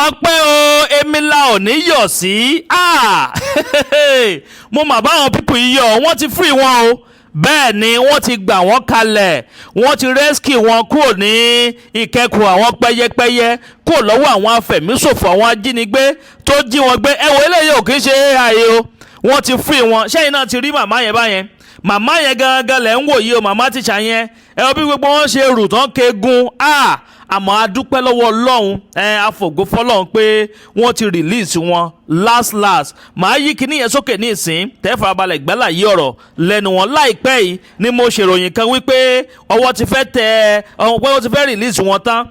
Ope O èmi la ò ní yọ̀ sí mo mà bá àwọn pípù yìí yọ̀ wọ́n ti free wọn o bẹ́ẹ̀ ni wọ́n ti gbà wọ́n kalẹ̀ wọ́n ti rescue wọn kúrò ní ìkẹ́kùn àwọn pẹ́yẹpẹ́yẹ kúrò lọ́wọ́ àwọn afẹ̀míṣòfò àwọn ajínigbé tó jí wọn gbé ẹ̀wọ̀n eléyìí ò kì í ṣe AI o wọ́n ti free wọn ṣẹ́yìn náà ti rí màmá yẹn báyẹn màmá yẹn gangan lẹ̀ ń wò yìí o màmá tíṣà yẹn ẹ bí gbogbo wọn ṣe rù tán kegun àmọ́ a dúpẹ́ lọ́wọ́ Ọlọ́run àfògo fọlọ́run pé wọ́n ti release wọn last màá yí kíní yẹn sókè ní ìsín tẹ́fà balẹ̀ gbẹ́là yí ọ̀rọ̀ lẹ́nu wọn láìpẹ́ yìí ni mo ṣèròyìn kan wípé ọwọ́ ti fẹ́ tẹ ọ̀hún pé wọ́n ti fẹ́ release wọn tán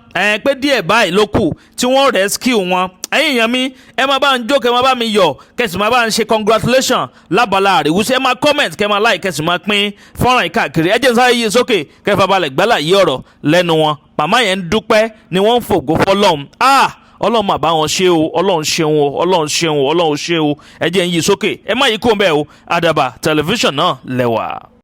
pé díẹ̀ báyìí ló kù tí wọ́n rescue wọn ẹ̀yin èèyàn mi ẹ máa bá ń jó kẹ́ máa bá mi yọ̀ kẹ́sì máa bá ń ṣe congratulation lábala àríwúsí ẹ máa comment kẹ́ máa like kẹ́sì máa pín fọ́nrán ìkáàkiri ẹ jẹ́ sáré yí sókè kẹ́fà balẹ̀ gbẹ́là yí ọ̀rọ̀ lẹ́nu wọn màmá yẹn ń dúpẹ́ ni wọ́n ń fògo fọlọ́run ọlọ́run mà bá wọn ṣe o ọlọ́run ṣeun o ọlọ́run ṣeun o ọlọ́run ṣe o ẹ jẹ́ ń yí sókè ẹ má yí kó ń bẹ́ẹ̀ o Àdàbà tẹlifíṣàn náà lẹ́wà.